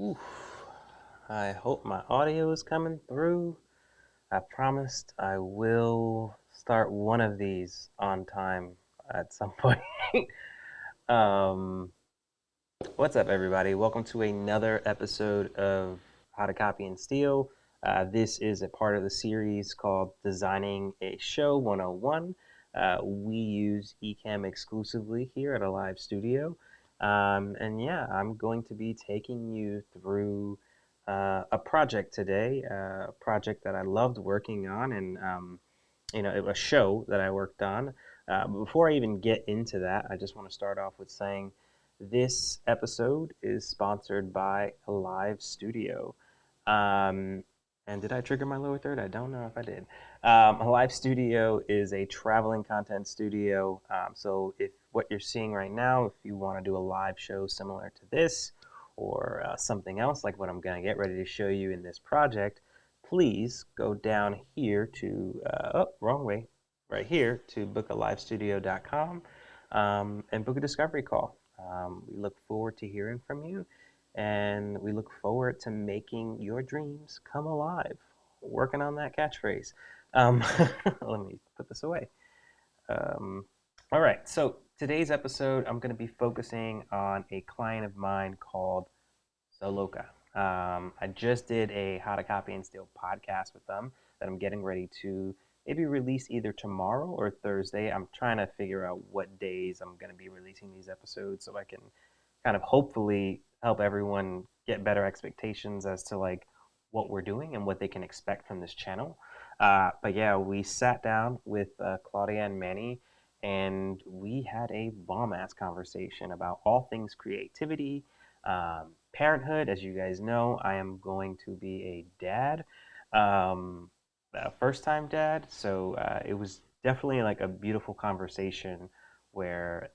Oof. I hope my audio is coming through. I promised I will start one of these on time at some point. um, what's up, everybody? Welcome to another episode of How to Copy and Steal. This is a part of the series called Designing a Show 101. We use Ecamm exclusively here at a live studio. And yeah, I'm going to be taking you through a project today, a project that I loved working on, and it was a show that I worked on. But before I even get into that, I just want to start off with saying this episode is sponsored by a live studio. Um, and did I trigger my lower third? I don't know if I did. A live studio is a traveling content studio. So if what you're seeing right now, if you want to do a live show similar to this or something else like what I'm going to get ready to show you in this project, please go down here to, wrong way, right here to bookalivestudio.com and book a discovery call. We look forward to hearing from you, and we look forward to making your dreams come alive. Working on that catchphrase. Let me put this away. Um, all right, so today's episode, I'm going to be focusing on a client of mine called Soloka. I just did a How to Copy and Steal podcast with them that I'm getting ready to maybe release either tomorrow or Thursday. I'm trying to figure out what days I'm going to be releasing these episodes so I can kind of hopefully help everyone get better expectations as to like what we're doing and what they can expect from this channel. But yeah, we sat down with Claudia and Manny, and we had a bomb ass conversation about all things creativity, parenthood. As you guys know, I am going to be a dad, a first time dad. So it was definitely like a beautiful conversation where,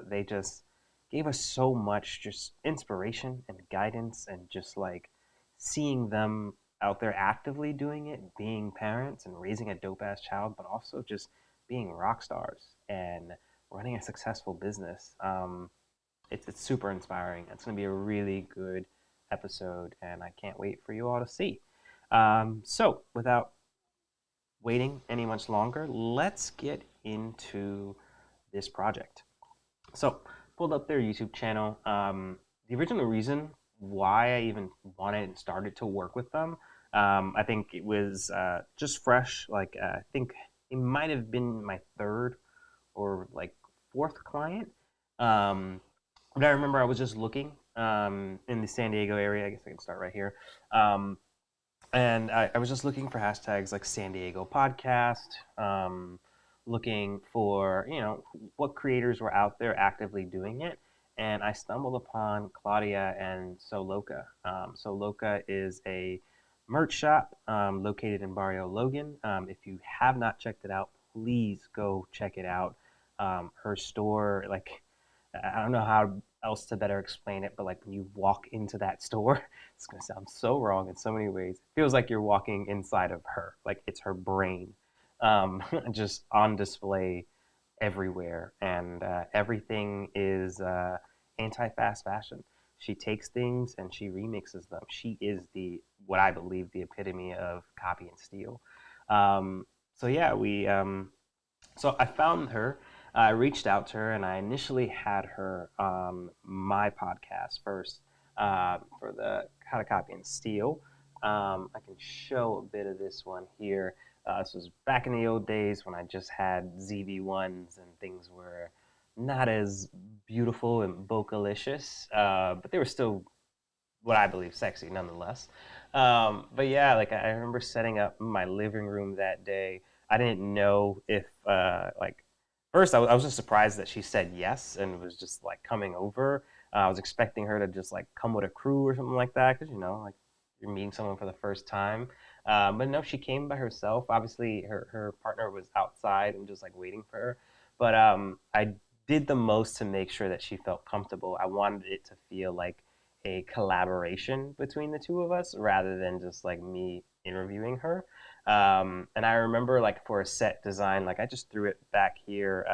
they just gave us so much just inspiration and guidance and just like seeing them out there actively doing it, being parents and raising a dope ass child, but also just being rock stars and running a successful business. It's super inspiring. It's going to be a really good episode, and I can't wait for you all to see. So, without waiting any much longer, let's get into this project. So, pulled up their YouTube channel. The original reason why I even wanted and started to work with them, I think it was just fresh. Like, I think it might have been my third or like fourth client. Um, but I remember I was just looking in the San Diego area. I guess I can start right here. Um, and I was just looking for hashtags like San Diego podcast, looking for what creators were out there actively doing it, and I stumbled upon Claudia and Soloka. Soloka is a merch shop located in Barrio Logan. If you have not checked it out, please go check it out. Her store, like, I don't know how else to better explain it, but like when you walk into that store, it's gonna sound so wrong in so many ways. It feels like you're walking inside of her, like it's her brain, just on display everywhere, and everything is anti-fast fashion. She takes things and she remixes them. She is the what I believe the epitome of copy and steal. Um, so yeah, we so I found her. I reached out to her, and I initially had her on my podcast first for the How to Copy and Steal. I can show a bit of this one here. This was back in the old days when I just had ZV1s and things were not as beautiful and vocalicious, but they were still what I believe sexy nonetheless. But yeah, like I remember setting up my living room that day. I didn't know if like first I was just surprised that she said yes and was just like coming over. I was expecting her to just like come with a crew or something like that because like you're meeting someone for the first time. But no, she came by herself. Obviously, her partner was outside and just like waiting for her. But I did the most to make sure that she felt comfortable. I wanted it to feel like a collaboration between the two of us rather than just like me interviewing her. And I remember like for a set design, like I just threw it back here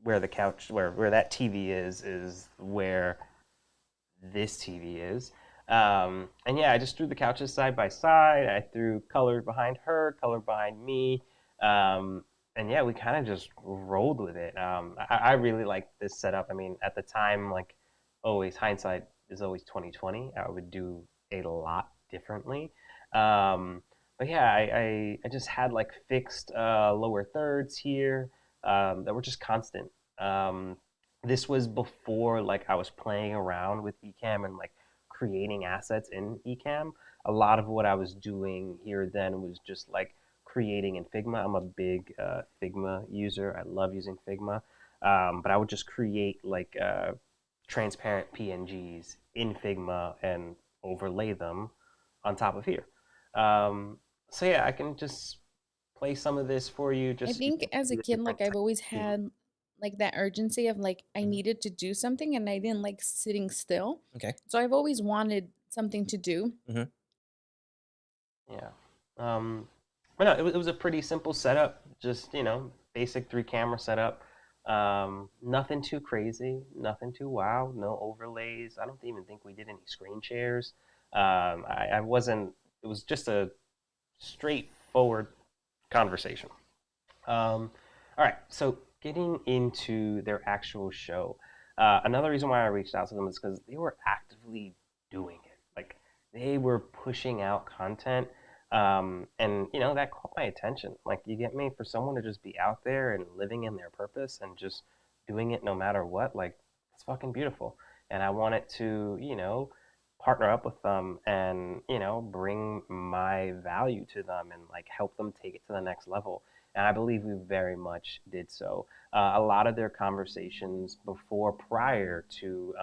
where the couch, where that TV is where this TV is. And yeah, I just threw the couches side by side. I threw color behind her, color behind me. Um, and yeah, we kind of just rolled with it. I really liked this setup. I mean, at the time, like always, hindsight is always 2020. I would do a lot differently. Um, but yeah, I just had like fixed lower thirds here that were just constant. Um, this was before like I was playing around with Ecamm and like creating assets in Ecamm. A lot of what I was doing here then was just like creating in Figma. I'm a big Figma user. I love using Figma. But I would just create like transparent PNGs in Figma and overlay them on top of here. Um, so yeah, I can just play some of this for you I just so you think can as see a the kid, different like I've types always of things. had like that urgency of like I Mhm. needed to do something and I didn't like sitting still. Okay. So I've always wanted something to do. Hmm. Yeah. Um, but no, it was a pretty simple setup. Just basic three camera setup. Nothing too crazy, nothing too wow. No overlays. I don't even think we did any screen shares. I wasn't. It was just a straightforward conversation. All right, so getting into their actual show, another reason why I reached out to them is because they were actively doing it. Like they were pushing out content, and that caught my attention. Like you get me, for someone to just be out there and living in their purpose and just doing it no matter what. Like it's fucking beautiful, and I wanted to partner up with them and bring my value to them and like help them take it to the next level, and I believe we very much did so. A lot of their conversations prior to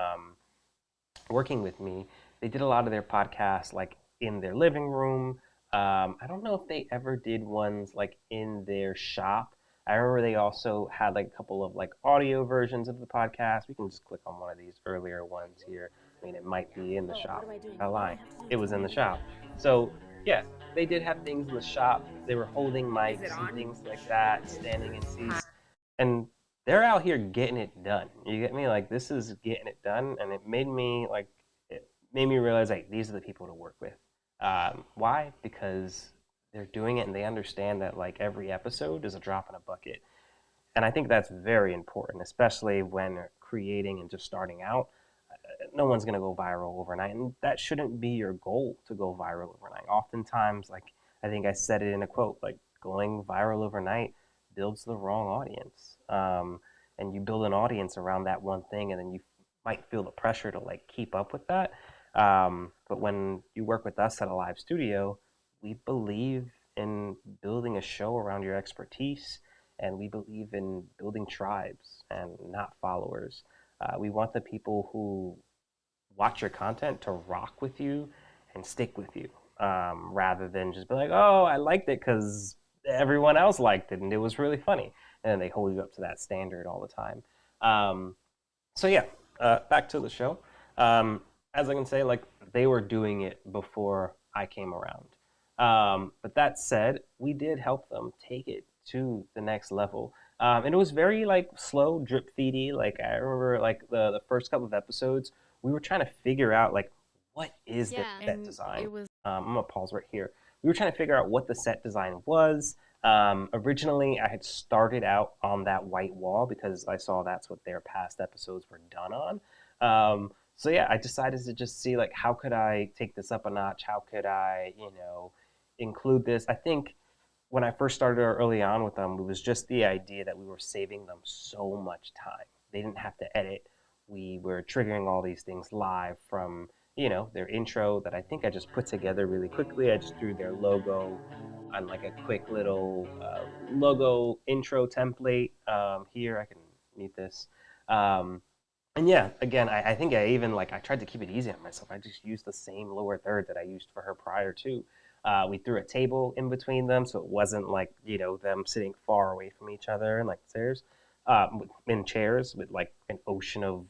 working with me, they did a lot of their podcasts like in their living room. I don't know if they ever did ones like in their shop. I remember they also had like a couple of like audio versions of the podcast. We can just click on one of these earlier ones here. I mean, it might be in the shop. I lie. It was in the shop. So yeah, they did have things in the shop. They were holding mics and things like that, standing in seats, and they're out here getting it done. You get me? Like this is getting it done, and it made me realize like these are the people to work with. Why? Because they're doing it and they understand that like every episode is a drop in a bucket, and I think that's very important, especially when creating and just starting out. No one's going to go viral overnight, and that shouldn't be your goal to go viral overnight. Oftentimes, like I think I said it in a quote, like going viral overnight builds the wrong audience, and you build an audience around that one thing, and then you might feel the pressure to like keep up with that. But when you work with us at a live studio, we believe in building a show around your expertise, and we believe in building tribes and not followers. We want the people who watch your content to rock with you and stick with you, rather than just be like, oh, I liked it because everyone else liked it and it was really funny. And then they hold you up to that standard all the time. Um, so yeah, back to the show. Um, as I can say, like they were doing it before I came around. But that said, we did help them take it to the next level. And it was very like slow, drip feedy. Like I remember, like the first couple of episodes, we were trying to figure out like what is the Yeah. set And design. it was I'm gonna pause right here. We were trying to figure out what the set design was. Originally, I had started out on that white wall because I saw that's what their past episodes were done on. So yeah, I decided to just see like how could I take this up a notch? How could I, include this? I think when I first started early on with them, it was just the idea that we were saving them so much time. They didn't have to edit. We were triggering all these things live from, their intro that I think I just put together really quickly. I just threw their logo on like a quick little logo intro template. Here, I can mute this. Um, and yeah, again, I think I even like I tried to keep it easy on myself. I just used the same lower third that I used for her prior to. We threw a table in between them, so it wasn't like them sitting far away from each other and like stairs, in chairs with like an ocean of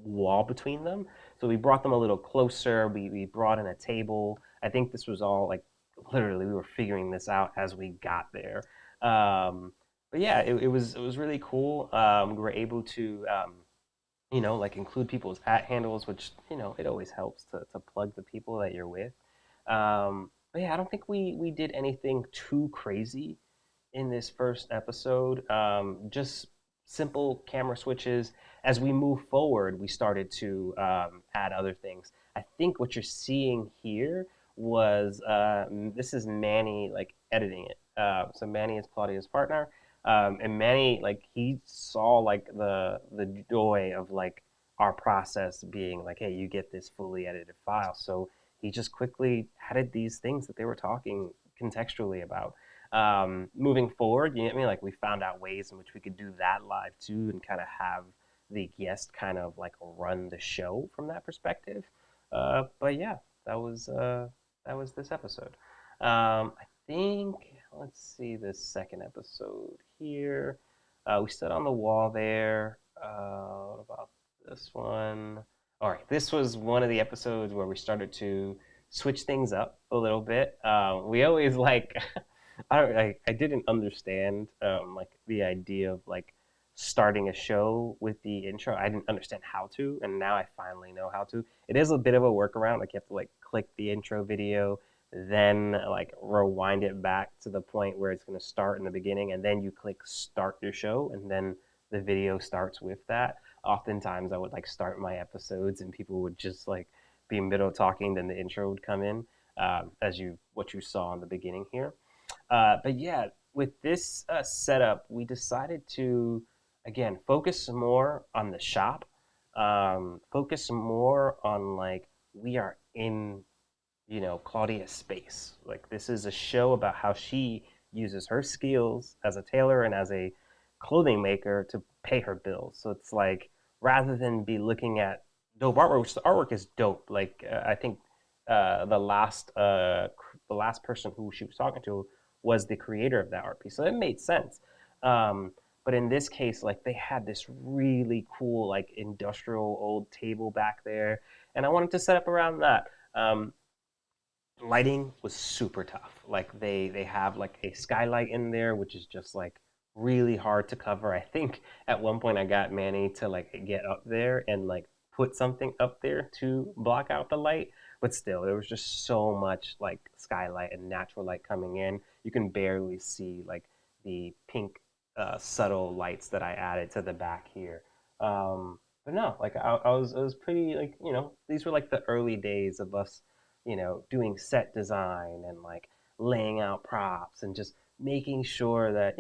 wall between them. So we brought them a little closer. We brought in a table. I think this was all like literally we were figuring this out as we got there. But yeah, it was really cool. We were able to like include people's at handles, which, it always helps to plug the people that you're with. But yeah, I don't think we did anything too crazy in this first episode. Just simple camera switches. As we move forward, we started to add other things. I think what you're seeing here was this is Manny like editing it. So Manny is Claudia's partner, and Manny like he saw like the joy of like our process being like, hey, you get this fully edited file. So he just quickly added these things that they were talking contextually about. Moving forward, you know what I mean? Like we found out ways in which we could do that live too, and kind of have the guest kind of like run the show from that perspective. But yeah, that was this episode. I think let's see this second episode here. We stood on the wall there. What about this one? All right, this was one of the episodes where we started to switch things up a little bit. We always like I didn't understand like the idea of like starting a show with the intro. I didn't understand how to, and now I finally know how to. It is a bit of a workaround. Like you have to like click the intro video, then like rewind it back to the point where it's going to start in the beginning, and then you click start your show, and then the video starts with that. Oftentimes, I would like start my episodes, and people would just like be middle talking, then the intro would come in, as you what you saw in the beginning here. But yeah, with this setup, we decided to again focus more on the shop, focus more on like we are in Claudia's space. Like this is a show about how she uses her skills as a tailor and as a clothing maker to pay her bills. So it's like rather than be looking at dope artwork, which the artwork is dope. Like I think the last person who she was talking to was the creator of that art piece, so it made sense. But in this case, like they had this really cool like industrial old table back there, and I wanted to set up around that. Lighting was super tough. Like they have like a skylight in there, which is just like really hard to cover. I think at one point I got Manny to like get up there and like put something up there to block out the light, but still there was just so much like skylight and natural light coming in. You can barely see like the pink subtle lights that I added to the back here. But no, like I was pretty like these were like the early days of us doing set design and like laying out props and just making sure that,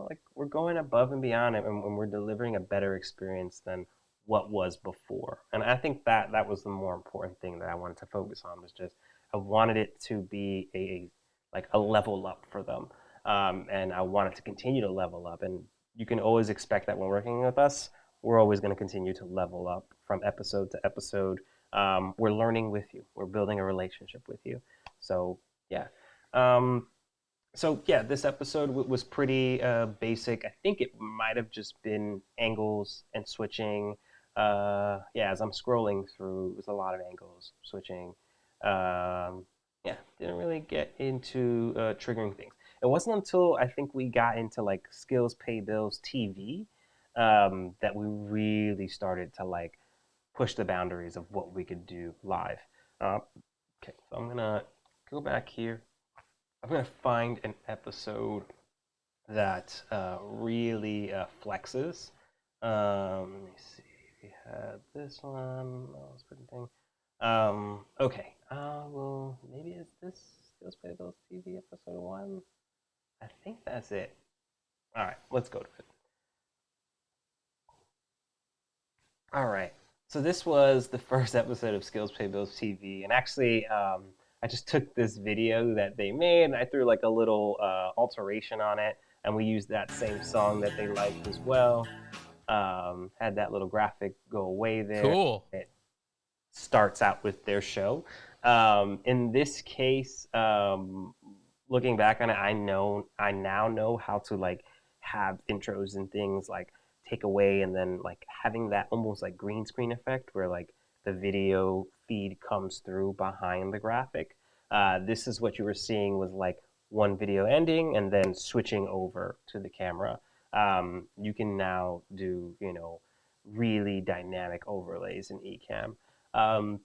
like we're going above and beyond it and we're delivering a better experience than what was before. And I think that was the more important thing that I wanted to focus on was just I wanted it to be like a level up for them. And I wanted to continue to level up. And you can always expect that when working with us, we're always going to continue to level up from episode to episode. We're learning with you. We're building a relationship with you. So yeah. Um, so yeah, this episode was pretty basic. I think it might have just been angles and switching. Yeah, as I'm scrolling through, it was a lot of angles switching. Yeah, didn't really get into triggering things. It wasn't until I think we got into like Skills Pay Bills TV that we really started to like push the boundaries of what we could do live. Uh, okay, so I'm gonna go back here. I'm gonna find an episode that really flexes. Let me see. We had this one. That was pretty thing. Okay. Well, maybe it's this Skills Play Bills TV episode one. I think that's it. All right, let's go to it. All right. So this was the first episode of Skills Pay Bills TV, and actually, I just took this video that they made, and I threw like a little alteration on it, and we used that same song that they liked as well. Had that little graphic go away there. Cool. It starts out with their show. In this case, looking back on it, I now know how to like have intros and things like take away and then like having that almost like green screen effect where like the video feed comes through behind the graphic. This is what you were seeing was like one video ending and then switching over to the camera. You can now do really dynamic overlays in Ecamm. Um,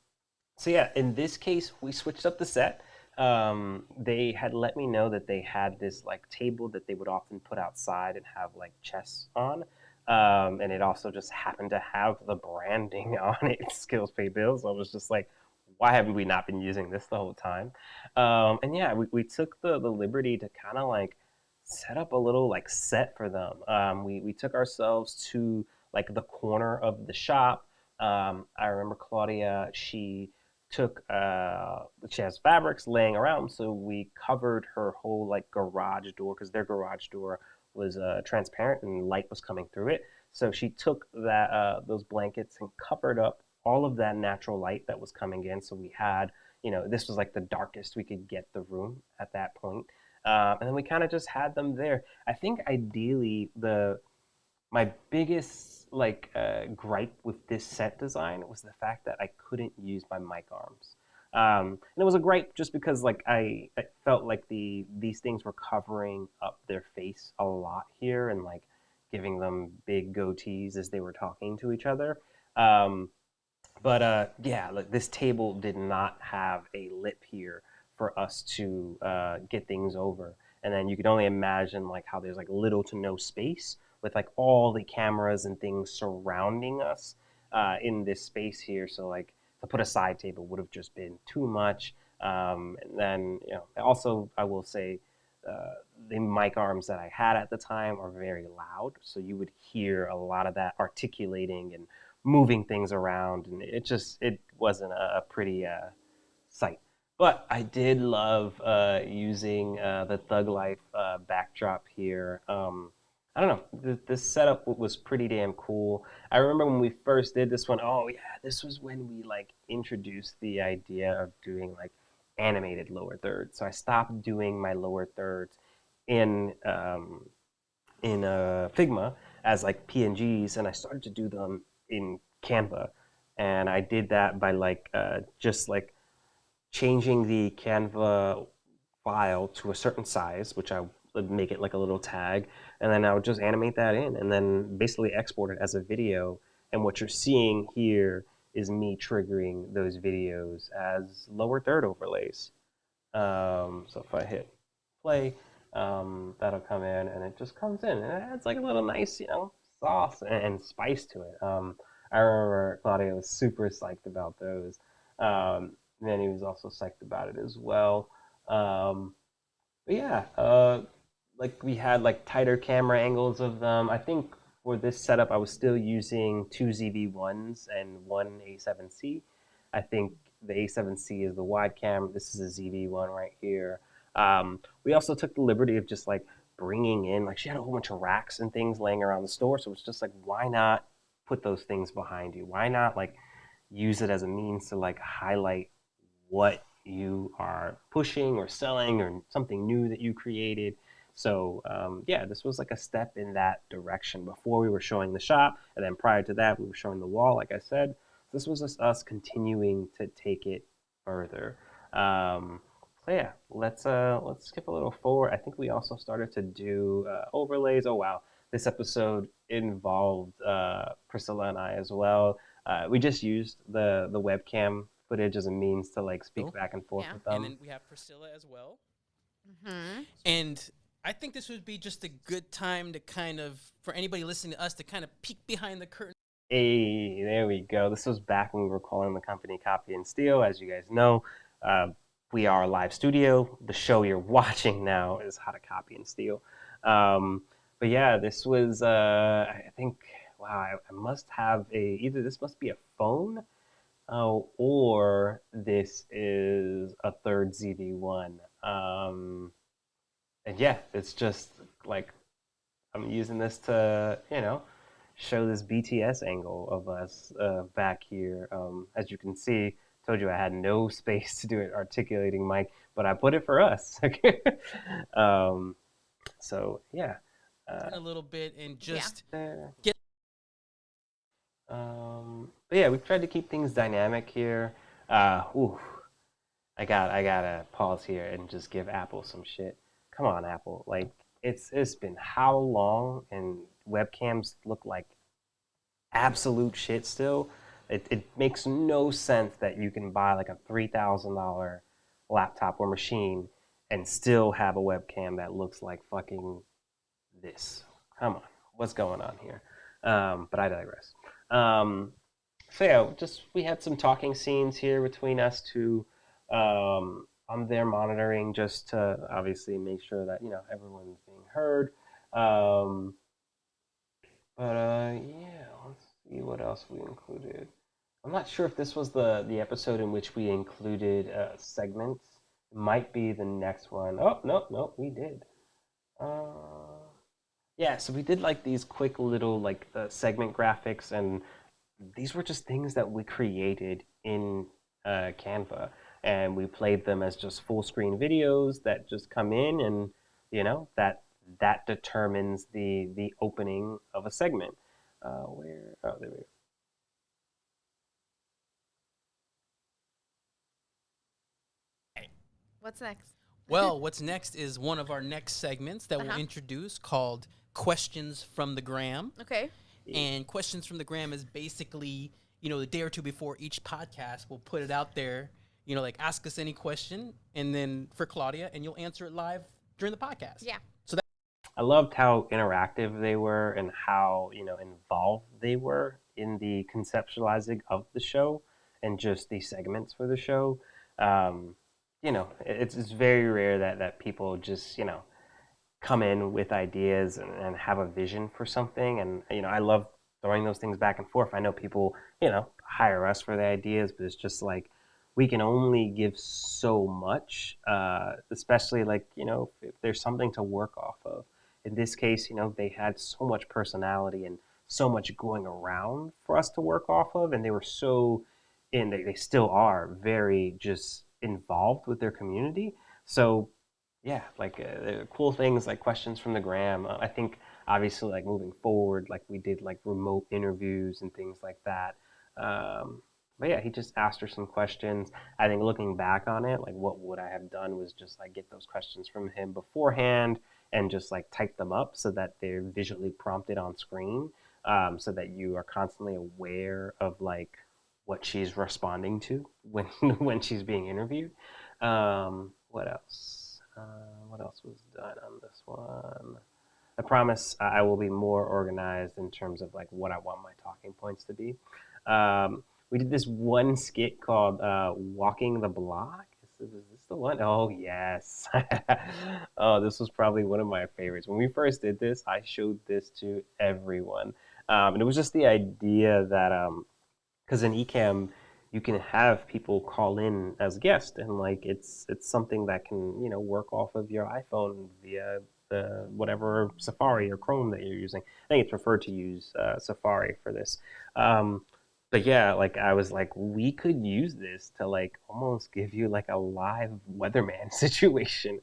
so yeah, in this case, we switched up the set. They had let me know that they had this like table that they would often put outside and have like chess on, and it also just happened to have the branding on it, Skills Pay Bills. So I was just like, why haven't we not been using this the whole time? And yeah, we took the liberty to kind of like set up a little like set for them. We took ourselves to like the corner of the shop. I remember Claudia, she has fabrics laying around, so we covered her whole like garage door because their garage door was transparent and light was coming through it. So she took that those blankets and covered up all of that natural light that was coming in. So we had, this was like the darkest we could get the room at that point. And then we kind of just had them there. I think ideally my biggest like gripe with this set design was the fact that I couldn't use my mic arms. And it was a gripe just because like I felt like these things were covering up their face a lot here and like giving them big goatees as they were talking to each other. Um, but yeah, like this table did not have a lip here for us to get things over. And then you could only imagine like how there's like little to no space with like all the cameras and things surrounding us in this space here. So like to put a side table would have just been too much. And then also I will say uh, the mic arms that I had at the time are very loud, so you would hear a lot of that articulating and moving things around, and it wasn't a pretty sight. But I did love using the Thug Life backdrop here. I don't know. This setup was pretty damn cool. I remember when we first did this one. Oh yeah, this was when we like introduced the idea of doing like animated lower thirds. So I stopped doing my lower thirds in Figma as like PNGs, and I started to do them in Canva. And I did that by like just like changing the Canva file to a certain size, which I would make it like a little tag, and then I would just animate that in, and then basically export it as a video. And what you're seeing here is me triggering those videos as lower third overlays. So if I hit play, that'll come in and it just comes in and it adds like a little nice, sauce and spice to it. I remember Claudia was super psyched about those. Manny was also psyched about it as well. But yeah, like we had like tighter camera angles of them. I think for this setup, I was still using two ZV-1s and one A7C. I think the A7C is the wide cam. This is a ZV-1 right here. We also took the liberty of just like bringing in, like she had a whole bunch of racks and things laying around the store. So it's just like, why not put those things behind you? Why not like use it as a means to like highlight what you are pushing or selling or something new that you created. So yeah, this was like a step in that direction. Before we were showing the shop, and then prior to that, we were showing the wall. Like I said, this was just us continuing to take it further. So yeah, let's skip a little forward. I think we also started to do overlays. Oh wow, this episode involved Priscilla and I as well. We just used the webcam footage as a means to like speak back and forth Yeah. with And them. then we have Priscilla as well. Mm-hmm. And I think this would be just a good time to kind of, for anybody listening to us, to kind of peek behind the curtain. Hey, there we go. This was back when we were calling the company Copy and Steal. As you guys know, uh, we are a live studio. The show you're watching now is How to Copy and Steal. But yeah, this was, I think, wow, I must have either this must be a phone or this is a third ZV-1. And yeah, it's just like I'm using this to, show this BTS angle of us back here. As you can see, told you I had no space to do an articulating mic, but I put it for us. um, so yeah, uh, In a little bit and Yeah. just there. get. But yeah, we've tried to keep things dynamic here. Ooh, I gotta pause here and just give Apple some shit. Come on, Apple. Like it's been how long, and webcams look like absolute shit still. It makes no sense that you can buy like a $3,000 laptop or machine and still have a webcam that looks like fucking this. Come on, what's going on here? But I digress. So yeah, just we had some talking scenes here between us two. I'm there monitoring just to obviously make sure that everyone's being heard. Um, but yeah, let's see what else we included. I'm not sure if this was the episode in which we included segments. It might be the next one. Oh no, no, we did. Uh, yeah, so we did like these quick little like segment graphics, and these were just things that we created in Canva, and we played them as just full screen videos that just come in, and that determines the opening of a segment. Where? Oh, there we go. What's next? Well, what's next is one of our next segments that we'll Uh-huh. introduce called Questions from the Gram. Okay. And Questions from the Gram is basically, the day or two before each podcast, we'll put it out there, like ask us any question, and then for Claudia, and you'll answer it live during the podcast. Yeah. So that I loved how interactive they were and how involved they were in the conceptualizing of the show and just the segments for the show. Um, it's very rare that people just come in with ideas and have a vision for something. And I love throwing those things back and forth. I know people hire us for the ideas, but it's just like we can only give so much, especially like if there's something to work off of. In this case, they had so much personality and so much going around for us to work off of, and they were so and they still are very just involved with their community. So yeah, like cool things like questions from the gram. I think obviously like moving forward, like we did like remote interviews and things like that. But yeah, he just asked her some questions. I think looking back on it, like what would I have done was just like get those questions from him beforehand and just like type them up so that they're visually prompted on screen, so that you are constantly aware of like what she's responding to when when she's being interviewed. What else? What else was done on this one? I promise I will be more organized in terms of like what I want my talking points to be. We did this one skit called "Walking the Block." Is this the one? Oh yes. Oh, this was probably one of my favorites. When we first did this, I showed this to everyone, and it was just the idea that because in Ecamm you can have people call in as guests, and like it's something that can work off of your iPhone via the whatever Safari or Chrome that you're using. I think it's preferred to use Safari for this. Um, but yeah, like I was like, we could use this to like almost give you like a live weatherman situation,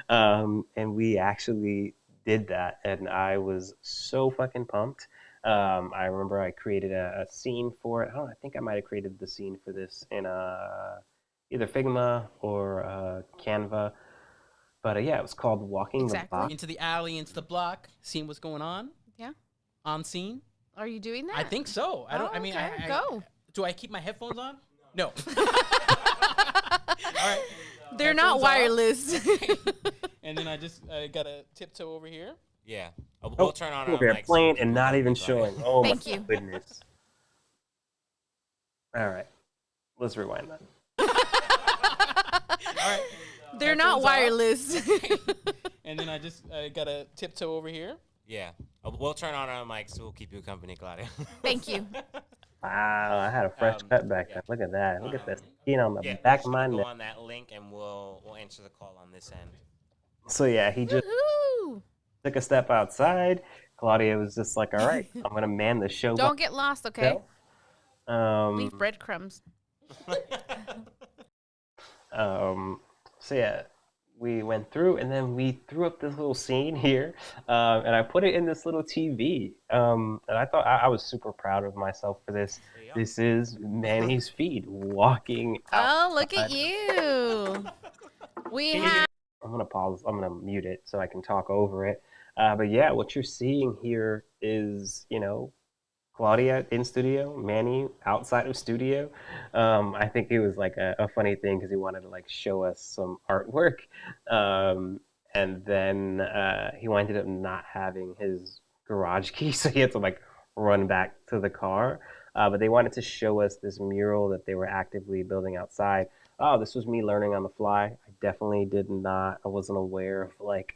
and we actually did that, and I was so fucking pumped. I remember I created a scene for it. I don't know, I think I might have created the scene for this in either Figma or Canva. But yeah, it was called Walking the Exactly. Block. into the alley, into the block, seeing what's going on, Yeah. on scene. Are you doing that? I think so. I don't. Oh, I mean, okay, go. do I keep my headphones on? No. All right. They're not Headphones off. wireless. And then I just gotta tiptoe over here. Yeah. Oh, We'll turn on our over here, mics. playing and not even Claudia. showing. Oh Thank my you. goodness. All right, let's rewind that. All right. They're not Headphones off. wireless. And then I just gotta tiptoe over here. Yeah. We'll turn on our mics. We'll keep you company, Claudia. Thank you. Wow, I had a fresh cut back yeah. there. Look at that. Look at that skin on the Yeah. back just of my go neck. on that link and we'll answer the call on this end. So yeah, he just Woohoo! took a step outside. Claudia was just like, "All right, I'm gonna man the show." Don't get lost, okay? Leave Um, breadcrumbs. so yeah, we went through, and then we threw up this little scene here, and I put it in this little TV. And I thought I was super proud of myself for this. There you go. This is Manny's feed walking out. Oh, look at you. We Can you hear- have. I'm gonna pause. I'm gonna mute it so I can talk over it. But yeah, what you're seeing here is, Claudia in studio, Manny outside of studio. I think it was like a funny thing because he wanted to like show us some artwork, um, and then he winded up not having his garage key, so he had to like run back to the car. But they wanted to show us this mural that they were actively building outside. Oh, this was me learning on the fly. I definitely did not. I wasn't aware of like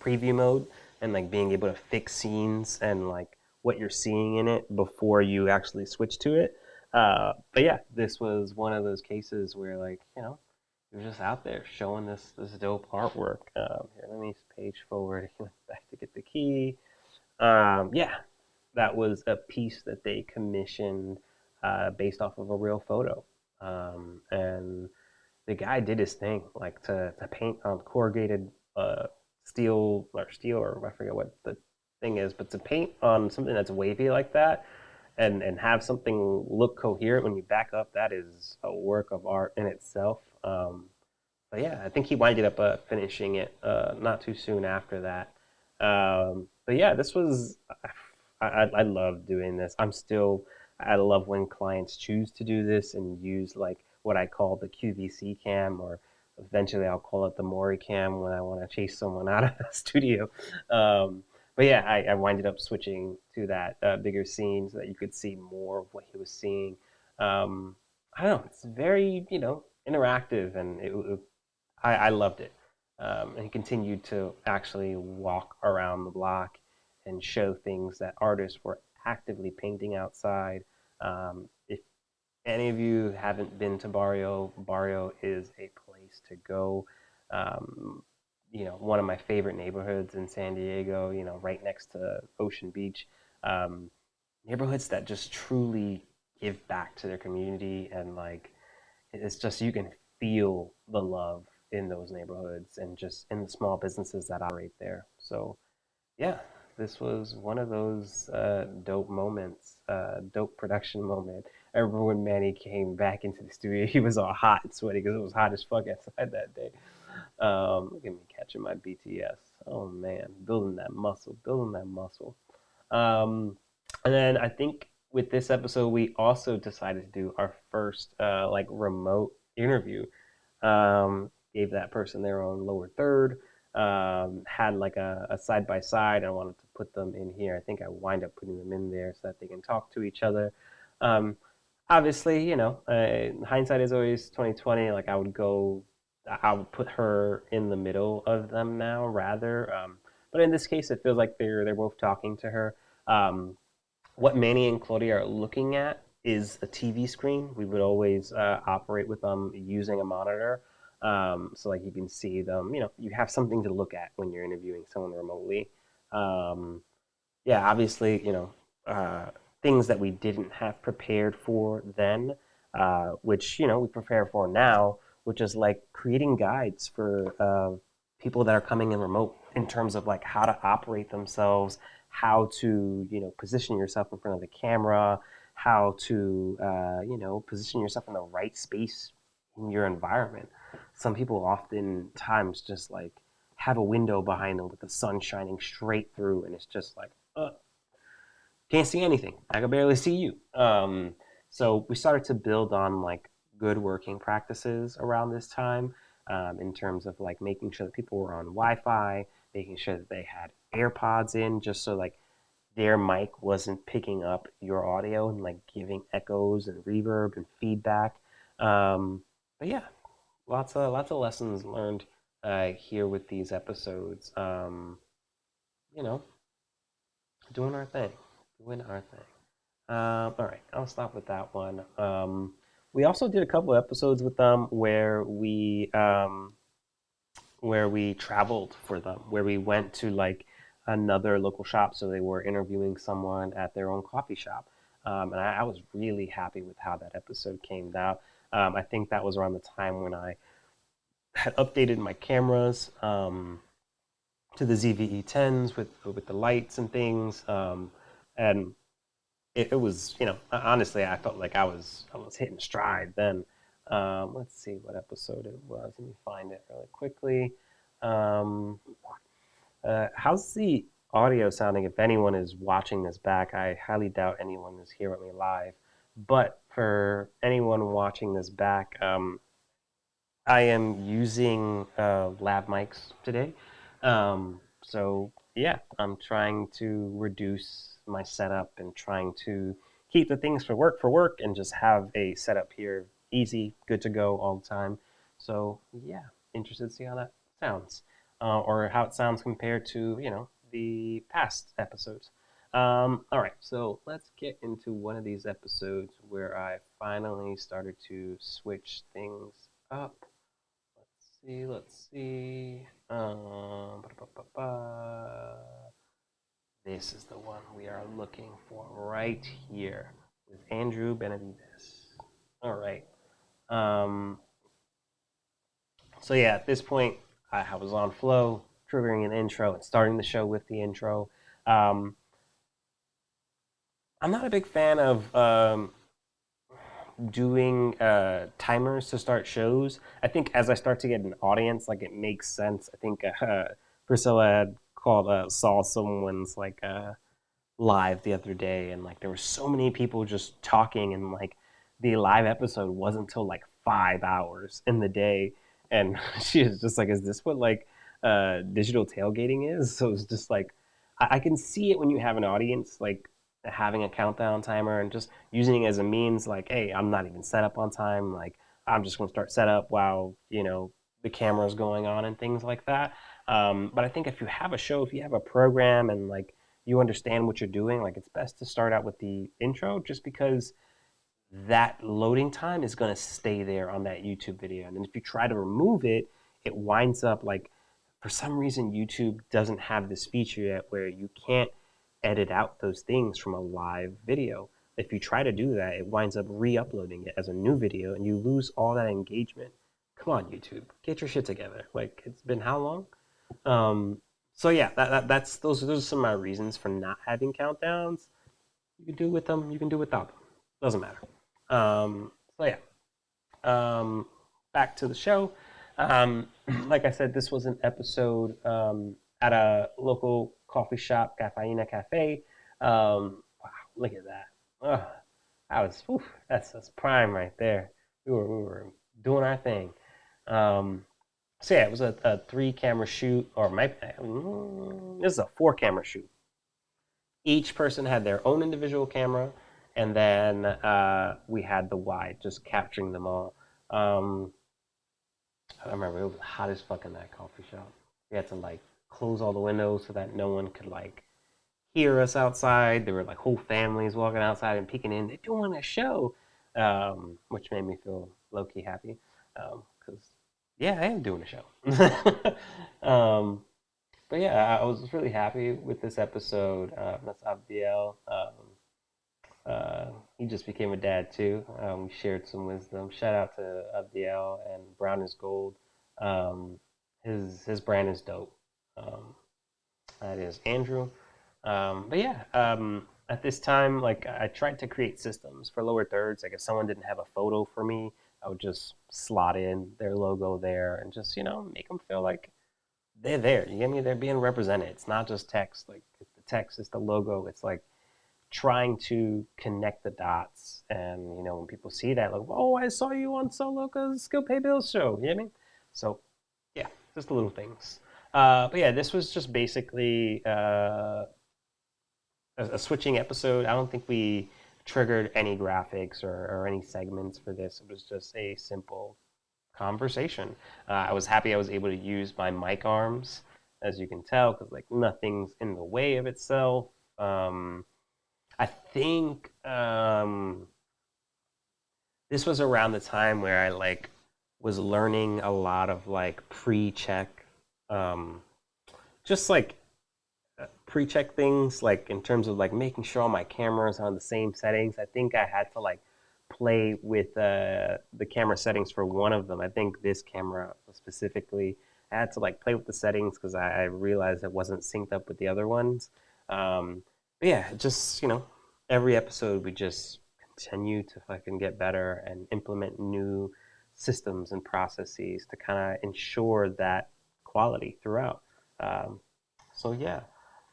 preview mode and like being able to fix scenes and like what you're seeing in it before you actually switch to it. But yeah, this was one of those cases where like you're just out there showing this dope artwork. Here, let me page forward back to get the key. Yeah, that was a piece that they commissioned based off of a real photo, and the guy did his thing, like to paint on corrugated steel, or I forget what the thing is, but to paint on something that's wavy like that and have something look coherent when you back up, that is a work of art in itself. But yeah, I think he winded up finishing it not too soon after that. But yeah, this was I love doing this. I love when clients choose to do this and use like what I call the QVC cam, or eventually I'll call it the Maury cam when I want to chase someone out of the studio. But yeah, I winded up switching to that bigger scene so that you could see more of what he was seeing. Um, I don't know. It's very interactive, and I loved it. And he continued to actually walk around the block and show things that artists were actively painting outside. If any of you haven't been to Barrio, Barrio is a place to go. Um, one of my favorite neighborhoods in San Diego, right next to Ocean Beach. Um, Neighborhoods that just truly give back to their community, and like it's just you can feel the love in those neighborhoods and just in the small businesses that operate there. So yeah, this was one of those dope moments, dope production moment. I remember when Manny came back into the studio, he was all hot and sweaty because it was hot as fuck outside that day. Look at me catching my BTS. Oh man, building that muscle, building that muscle. Um, and then I think with this episode, we also decided to do our first like remote interview. Gave that person their own lower third. Had like a side by side. I wanted to put them in here. I think I wind up putting them in there so that they can talk to each other. Um, Obviously, hindsight is always 2020. Like I would put her in the middle of them now rather. But in this case, it feels like they're both talking to her. Um, what Manny and Claudia are looking at is a TV screen. We would always operate with them using a monitor. So like you can see them, you have something to look at when you're interviewing someone remotely. Um, yeah, obviously, things that we didn't have prepared for then, which, we prepare for now, which is like creating guides for people that are coming in remote in terms of like how to operate themselves, how to, position yourself in front of the camera, how to, position yourself in the right space in your environment. Some people oftentimes just like have a window behind them with the sun shining straight through, and it's just like, can't see anything. I can barely see you. So we started to build on like good working practices around this time, in terms of like making sure that people were on Wi-Fi, making sure that they had AirPods in, just so like their mic wasn't picking up your audio and like giving echoes and reverb and feedback. But yeah, lots of lessons learned here with these episodes. You know, doing our thing, doing our thing. All right, I'll stop with that one. We also did a couple episodes with them where we traveled for them, where we went to like another local shop. So they were interviewing someone at their own coffee shop, and I was really happy with how that episode came out. I think that was around the time when I had updated my cameras to the ZVE10s with the lights and things, and it was, honestly, I felt like I was hitting stride then. Let's see what episode it was. Let me find it really quickly. How's the audio sounding, if anyone is watching this back, I highly doubt anyone is here with me live. But for anyone watching this back, I am using lab mics today. So yeah, I'm trying to reduce my setup and trying to keep the things for work and just have a setup here easy, good to go all the time. So yeah, interested to see how that sounds, or how it sounds compared to the past episodes. All right, so let's get into one of these episodes where I finally started to switch things up. Let's see. This is the one we are looking for right here with Andrew Benavides. All right. Um, so yeah, at this point, I was on flow, triggering an intro and starting the show with the intro. Um, I'm not a big fan of doing timers to start shows. I think as I start to get an audience, like it makes sense. I think Priscilla had called saw someone's like live the other day, and like there were so many people just talking, and like the live episode wasn't until like 5 hours in the day, and she was just like, "Is this what like digital tailgating is?" So it's just like I can see it when you have an audience, like having a countdown timer and just using it as a means, like, "Hey, I'm not even set up on time. Like, I'm just going to start set up while the camera's going on and things like that." But I think if you have a show, if you have a program, and like you understand what you're doing, like it's best to start out with the intro, just because that loading time is going to stay there on that YouTube video. And then if you try to remove it, it winds up like, for some reason, YouTube doesn't have this feature yet where you can't edit out those things from a live video. If you try to do that, it winds up re-uploading it as a new video, and you lose all that engagement. Come on, YouTube, get your shit together. Like, it's been how long? Um, so yeah, that's those are some of my reasons for not having countdowns. You can do with them, you can do without them. Doesn't matter. So yeah, back to the show. Like I said, this was an episode at a local coffee shop, Cafeína Cafe. Wow, look at that. Oh, that's prime right there. We were doing our thing. So yeah, it was a 3 camera shoot, or maybe this is a 4 camera shoot. Each person had their own individual camera, and then we had the wide, just capturing them all. I remember it was hot as fuck in that coffee shop. We had to like close all the windows so that no one could like hear us outside. There were like whole families walking outside and peeking in. They're doing a show, which made me feel low key happy because yeah, I am doing a show. But yeah, I was really happy with this episode. That's Abdiel. He just became a dad too. We shared some wisdom. Shout out to Abdiel and Brown is Gold. His brand is dope. That is Andrew. But yeah, at this time, like I tried to create systems for lower thirds. Like if someone didn't have a photo for me, I would just slot in their logo there and just make them feel like they're there. You get me? They're being represented. It's not just text. Like the text is the logo. It's like trying to connect the dots. And when people see that, like, oh, I saw you on Soloka's Skill Pay Bills show. You know what I mean? So yeah, just the little things. But yeah, this was just basically a switching episode. I don't think we triggered any graphics or any segments for this. It was just a simple conversation. I was happy I was able to use my mic arms, as you can tell, because like nothing's in the way of itself. I think this was around the time where I like was learning a lot of like pre-check, just like pre-check things, like in terms of like making sure all my cameras are on the same settings. I think I had to like play with the camera settings for one of them. I think this camera specifically, I had to like play with the settings because I realized it wasn't synced up with the other ones. But yeah, just every episode we just continue to fucking get better and implement new systems and processes to kind of ensure that quality throughout. So yeah.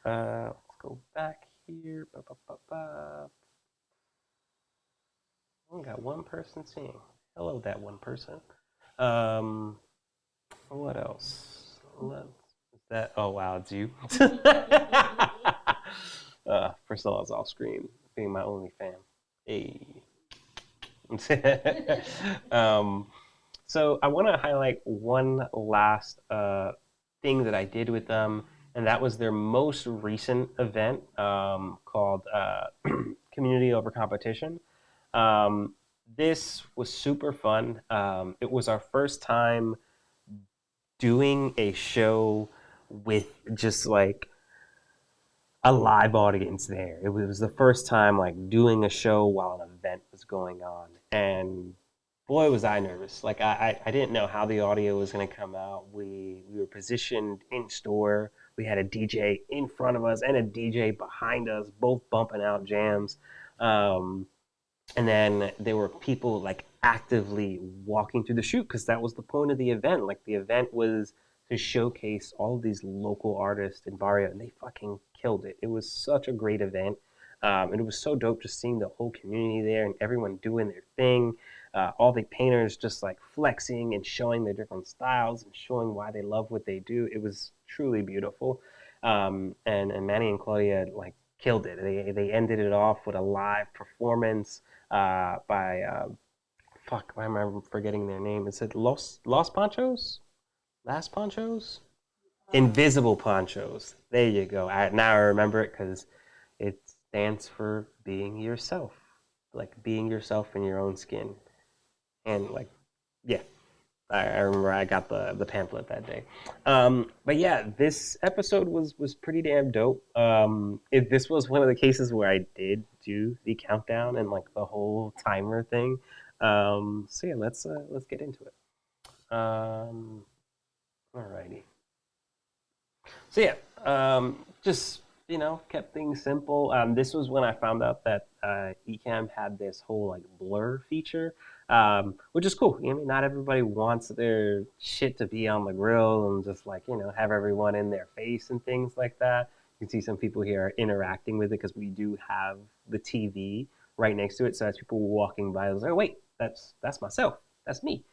Let's go back here. Ba, ba, ba, ba. We got one person seeing. Hello, that one person. Um, what else? Is that? Oh wow, it's you. Priscilla's off screen, being my only fan. Hey. um, so I want to highlight one last thing that I did with them, and that was their most recent event called Community Over Competition. Um, this was super fun. It was our first time doing a show with just like a live audience there. It was the first time like doing a show while an event was going on, and boy was I nervous. Like I didn't know how the audio was going to come out. We were positioned in store. We had a DJ in front of us and a DJ behind us, both bumping out jams. Um, and then there were people like actively walking through the shoot because that was the point of the event. Like the event was to showcase all of these local artists in Barrio, and they fucking killed it. It was such a great event, and it was so dope just seeing the whole community there and everyone doing their thing. All the painters just like flexing and showing their different styles and showing why they love what they do. It was truly beautiful. And Manny and Claudia like killed it. They ended it off with a live performance by fuck. Why am I forgetting their name? Is it Los Panchos? Last Ponchos? Invisible Ponchos. There you go. Now I remember it because it stands for being yourself, like being yourself in your own skin, and like yeah. I remember I got the pamphlet that day. But yeah, this episode was pretty damn dope. This was one of the cases where I did do the countdown and like the whole timer thing. So yeah, let's get into it. Alrighty. So yeah, just kept things simple. This was when I found out that Ecamm had this whole like blur feature, which is cool. I mean, not everybody wants their shit to be on the grill and just like have everyone in their face and things like that. You can see some people here are interacting with it because we do have the TV right next to it. So as people walking by, I was like, oh, wait, that's myself. That's me.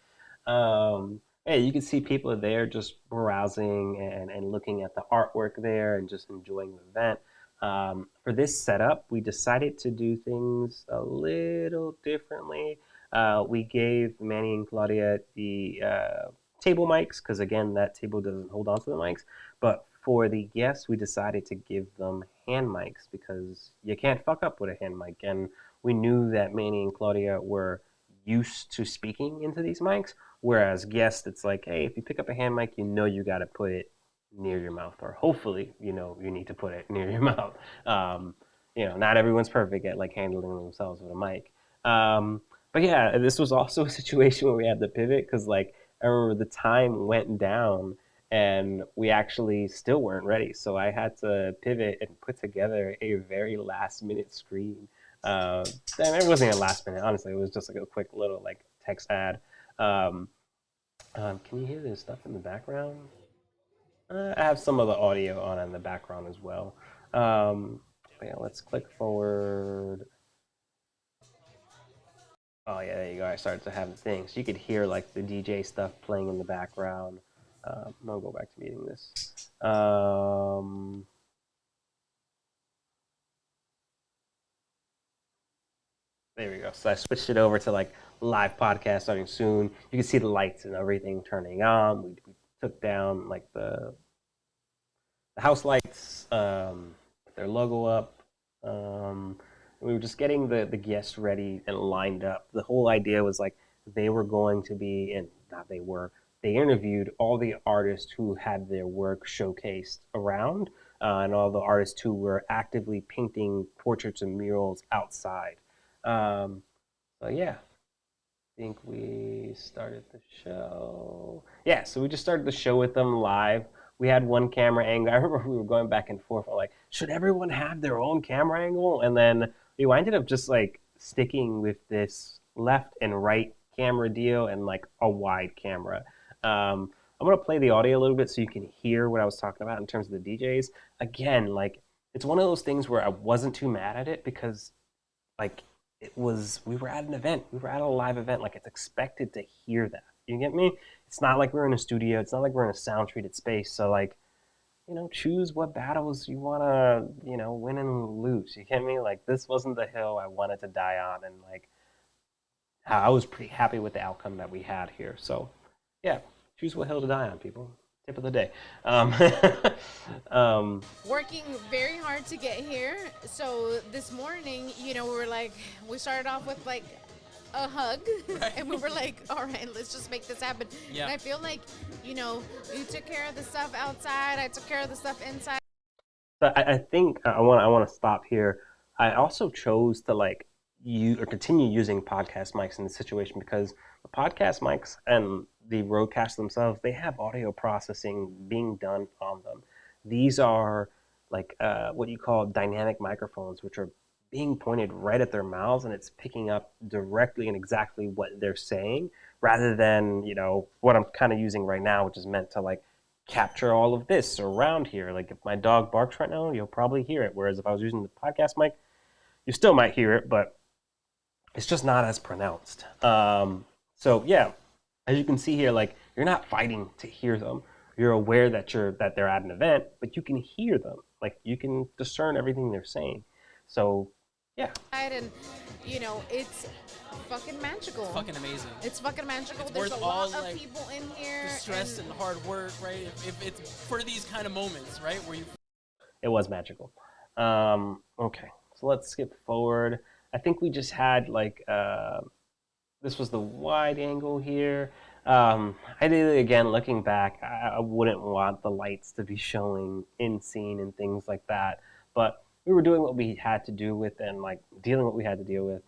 Yeah, you can see people there just browsing and looking at the artwork there and just enjoying the event. For this setup, we decided to do things a little differently. We gave Manny and Claudia the table mics because, again, that table doesn't hold on to the mics. But for the guests, we decided to give them hand mics because you can't fuck up with a hand mic. And we knew that Manny and Claudia were used to speaking into these mics. Whereas guest, it's like, hey, if you pick up a hand mic, you got to put it near your mouth, or hopefully, you need to put it near your mouth. Not everyone's perfect at like handling themselves with a mic. But yeah, this was also a situation where we had to pivot because like I remember the time went down and we actually still weren't ready. So I had to pivot and put together a very last minute screen. And it wasn't a last minute, honestly. It was just like a quick little like text ad. Can you hear this stuff in the background? I have some of the audio on in the background as well. But yeah, let's click forward. Oh yeah, there you go. I started to have the thing. So you could hear like the DJ stuff playing in the background. I'll go back to muting this. There we go. So I switched it over to like live podcast starting soon. You can see the lights and everything turning on. We took down like the house lights, put their logo up. We were just getting the guests ready and lined up. The whole idea was like they were going to be, and not they were, they interviewed all the artists who had their work showcased around, and all the artists who were actively painting portraits and murals outside. So yeah, I think we started the show. Yeah, so we just started the show with them live. We had one camera angle. I remember we were going back and forth. We're like, should everyone have their own camera angle? And then we ended up just like sticking with this left and right camera deal and like a wide camera. I'm gonna play the audio a little bit so you can hear what I was talking about in terms of the DJs. Again, like it's one of those things where I wasn't too mad at it because like we were at an event, we were at a live event, like it's expected to hear that. You get me? It's not like we're in a studio, it's not like we're in a sound treated space. So like, choose what battles you wanna, win and lose. You get me? Like this wasn't the hill I wanted to die on, and like I was pretty happy with the outcome that we had here. So yeah, choose what hill to die on, people. Tip of the day. Working very hard to get here. So this morning, we started off with like a hug, and we were like, all right, let's just make this happen. Yeah. And I feel like, you took care of the stuff outside. I took care of the stuff inside. But I think I want to stop here. I also chose to like continue using podcast mics in this situation because the podcast mics and the roadcasts themselves, they have audio processing being done on them. These are like what you call dynamic microphones, which are being pointed right at their mouths, and it's picking up directly and exactly what they're saying, rather than what I'm kind of using right now, which is meant to like capture all of this around here. Like if my dog barks right now, you'll probably hear it. Whereas if I was using the podcast mic, you still might hear it, but it's just not as pronounced. So yeah, as you can see here, like you're not fighting to hear them. You're aware that they're at an event, but you can hear them. Like you can discern everything they're saying. So yeah. And, it's fucking magical. It's fucking amazing. It's fucking magical. It's There's a worth lot all, of like, people in here. The stress and hard work, right? If it's for these kind of moments, right, where you. It was magical. Okay, so let's skip forward. I think we just had like this was the wide angle here. Ideally, again, looking back, I wouldn't want the lights to be showing in scene and things like that. But we were doing what we had to do with and like dealing what we had to deal with.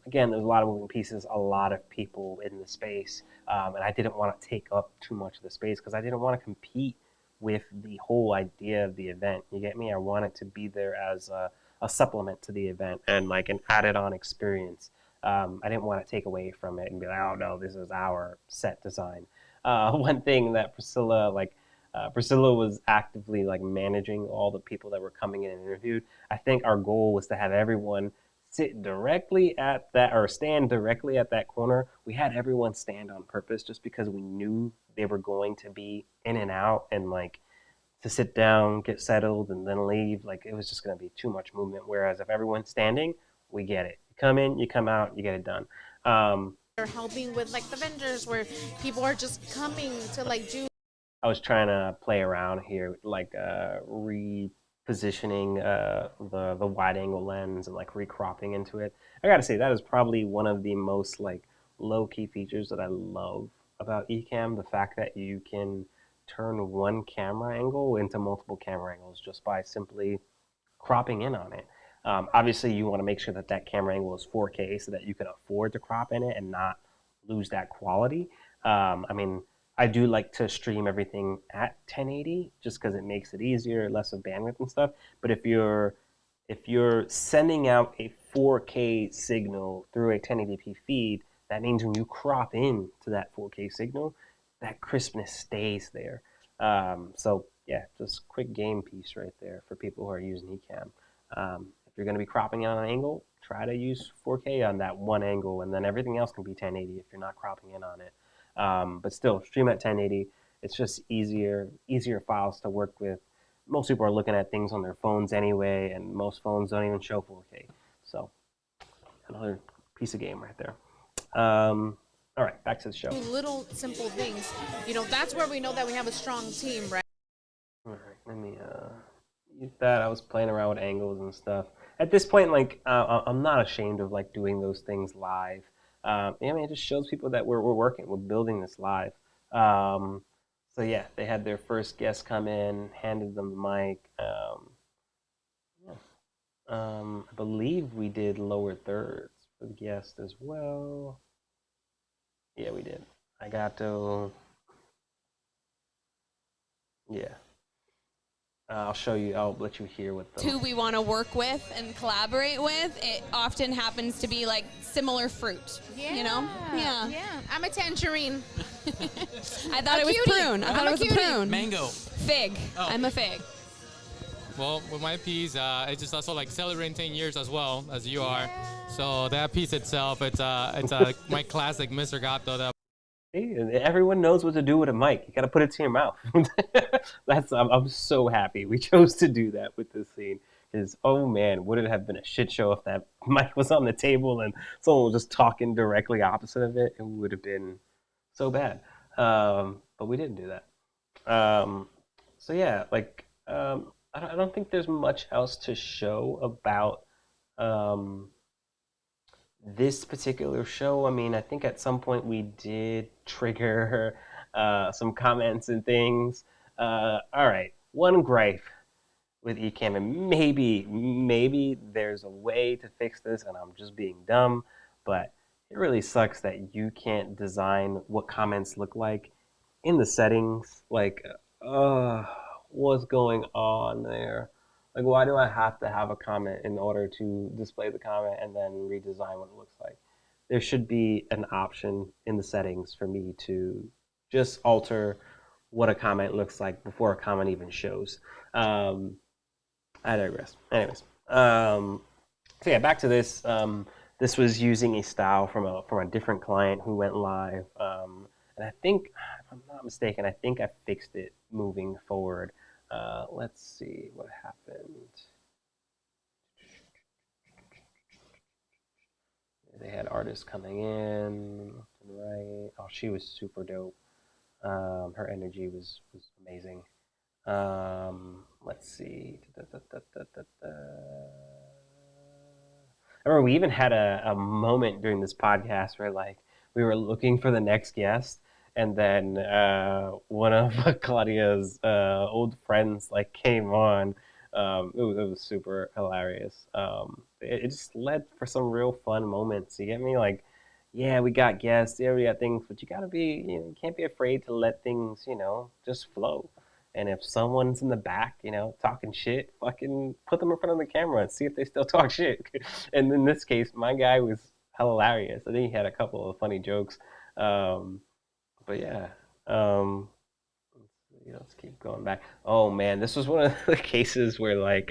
Again, there's a lot of moving pieces, a lot of people in the space, and I didn't want to take up too much of the space because I didn't want to compete with the whole idea of the event. You get me? I wanted to be there as a supplement to the event and like an added-on experience. I didn't want to take away from it and be like, oh no, this is our set design. One thing that Priscilla was actively like managing all the people that were coming in and interviewed. I think our goal was to have everyone sit directly at that or stand directly at that corner. We had everyone stand on purpose just because we knew they were going to be in and out and like to sit down, get settled, and then leave. Like it was just going to be too much movement. Whereas if everyone's standing, we get it. You come in, you come out, you get it done. They're helping with like the vendors where people are just coming to like do. I was trying to play around here, like repositioning the wide angle lens and like recropping into it. I gotta say that is probably one of the most like low key features that I love about Ecamm. The fact that you can turn one camera angle into multiple camera angles just by simply cropping in on it. Obviously, you want to make sure that that camera angle is 4K so that you can afford to crop in it and not lose that quality. I mean, I do like to stream everything at 1080 just because it makes it easier, less of bandwidth and stuff. But if you're sending out a 4K signal through a 1080p feed, that means when you crop in to that 4K signal, that crispness stays there. So yeah, just quick game piece right there for people who are using Ecamm. If you're going to be cropping on an angle, try to use 4K on that one angle, and then everything else can be 1080 if you're not cropping in on it. But still, stream at 1080. It's just easier files to work with. Most people are looking at things on their phones anyway, and most phones don't even show 4K. So another piece of game right there. All right, back to the show. Little simple things. That's where we know that we have a strong team, right? All right, let me use that. I was playing around with angles and stuff. At this point, like, I'm not ashamed of like doing those things live. I mean, it just shows people that we're building this live. So yeah, they had their first guest come in, handed them the mic. I believe we did lower thirds for the guest as well. Yeah, we did. I got to. Yeah. I'll show you. I'll let you hear what the. Who we want to work with and collaborate with. It often happens to be like similar fruit. Yeah. You know? Yeah. Yeah. I'm a tangerine. I thought it was cutie. prune. I I'm thought a it was a cutie. prune. Mango. Fig. Oh. I'm a fig. Well, with my piece, it's just also like celebrating 10 years as well as you are. So that piece itself, it's my classic Mr. Gato. That See, and everyone knows what to do with a mic. You got to put it to your mouth. I'm so happy we chose to do that with this scene. Because, oh man, would it have been a shit show if that mic was on the table and someone was just talking directly opposite of it? It would have been so bad. But we didn't do that. So yeah, like I don't think there's much else to show about um, this particular show. I mean, I think at some point we did trigger some comments and things. All right, one gripe with Ecamm, and maybe there's a way to fix this, and I'm just being dumb, but it really sucks that you can't design what comments look like in the settings. Like, uh, what's going on there? Like, why do I have to have a comment in order to display the comment and then redesign what it looks like? There should be an option in the settings for me to just alter what a comment looks like before a comment even shows. I digress. Anyways, so yeah, back to this. This was using a style from a different client who went live, and I think, if I'm not mistaken, I think I fixed it moving forward. Let's see what happened. They had artists coming in left and right. Oh, she was super dope. Her energy was amazing. Let's see. I remember we even had a moment during this podcast where like we were looking for the next guest, and then one of Claudia's old friends like came on. It was super hilarious. It just led for some real fun moments. You get me? Like, yeah, we got guests, yeah, we got things, but you gotta be, you can't be afraid to let things, just flow. And if someone's in the back, talking shit, fucking put them in front of the camera and see if they still talk shit. And in this case, my guy was hilarious. I think he had a couple of funny jokes. But yeah, um, let's keep going back. Oh man, this was one of the cases where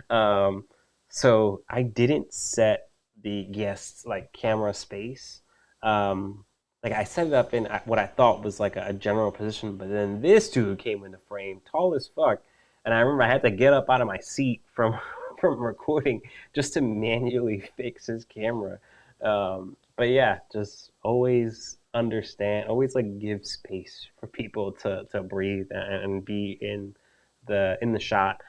um, so I didn't set the guest's like camera space. Um, like I set it up in what I thought was like a general position, but then this dude came into frame, tall as fuck, and I remember I had to get up out of my seat from from recording just to manually fix his camera. But yeah, just always understand, always like give space for people to breathe and be in the shot.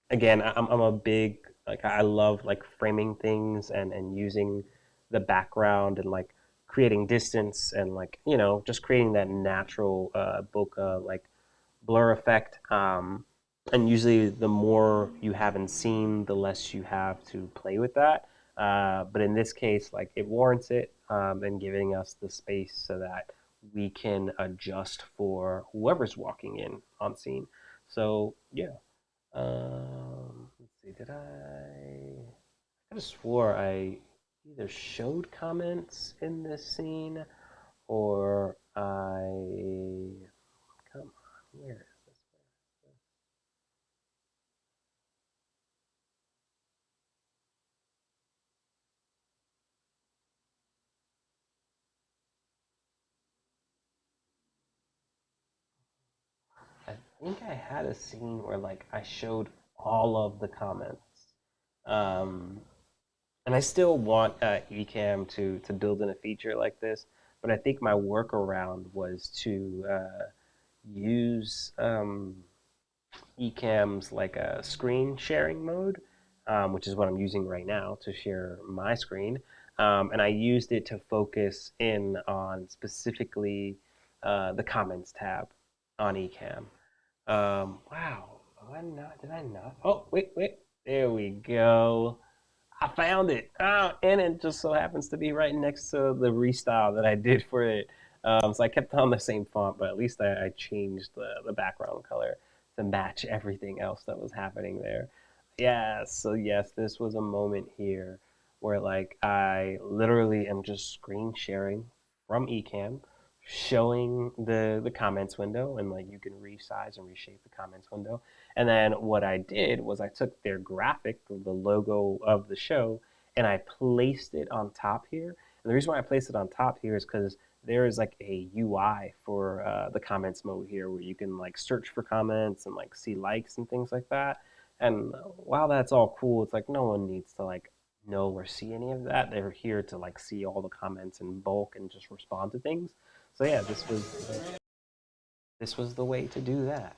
Again, I'm a big, like, I love like framing things and using the background and like creating distance and like just creating that natural bokeh like blur effect. And usually, the more you haven't seen, the less you have to play with that. But in this case, like it warrants it, and giving us the space so that we can adjust for whoever's walking in on scene. So yeah. Let's see. Did I just swore I either showed comments in this scene or come on, where is this? I think I had a scene where like I showed all of the comments. Um, and I still want Ecamm to build in a feature like this, but I think my workaround was to use Ecamm's like a screen sharing mode, which is what I'm using right now to share my screen. And I used it to focus in on specifically the comments tab on Ecamm. Wow. Oh, did I not? Oh, wait. There we go. I found it. Oh, and it just so happens to be right next to the restyle that I did for it. So I kept on the same font, but at least I changed the background color to match everything else that was happening there. Yeah, so yes, this was a moment here where like I literally am just screen sharing from Ecamm, showing the comments window, and like you can resize and reshape the comments window. And then what I did was I took their graphic, the logo of the show, and I placed it on top here. And the reason why I placed it on top here is because there is like a UI for the comments mode here where you can like search for comments and like see likes and things like that. And while that's all cool, it's like no one needs to like know or see any of that. They're here to like see all the comments in bulk and just respond to things. So yeah, this was the way to do that.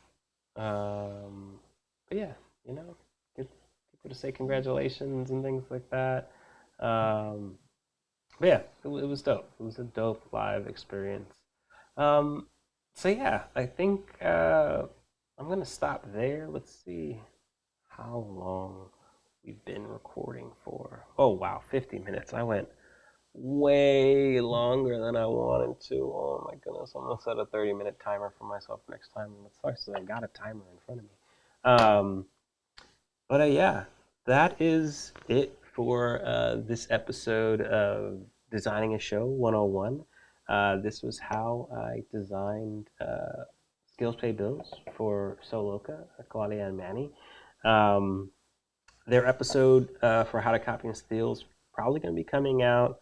But yeah, you know, get people to say congratulations and things like that. Um, but yeah, it was dope. It was a dope live experience. Um, so yeah, I think I'm gonna stop there. Let's see how long we've been recording for. Oh wow, 50 minutes. I went way longer than I wanted to. Oh my goodness, I'm gonna set a 30-minute timer for myself next time. And it sucks that I got a timer in front of me. But yeah, that is it for this episode of Designing a Show 101. This was how I designed Skills Pay Bills for Soloka, Claudia, and Manny. Um, their episode for How to Copy and Steal is probably going to be coming out.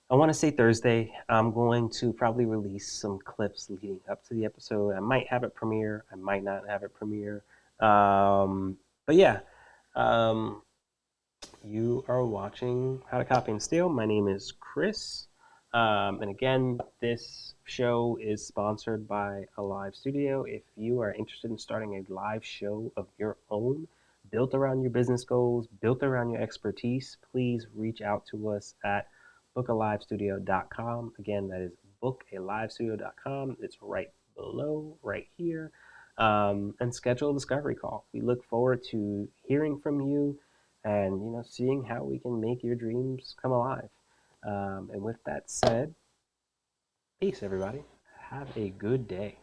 I want to say Thursday. I'm going to probably release some clips leading up to the episode. I might have it premiere. I might not have it premiere. But yeah, um, you are watching How to Copy and Steal. My name is Chris. And again, this show is sponsored by a live studio. If you are interested in starting a live show of your own, built around your business goals, built around your expertise, please reach out to us at bookalivestudio.com. Again, that is bookalivestudio.com. It's right below, right here. And schedule a discovery call. We look forward to hearing from you and seeing how we can make your dreams come alive. And with that said, peace, everybody. Have a good day.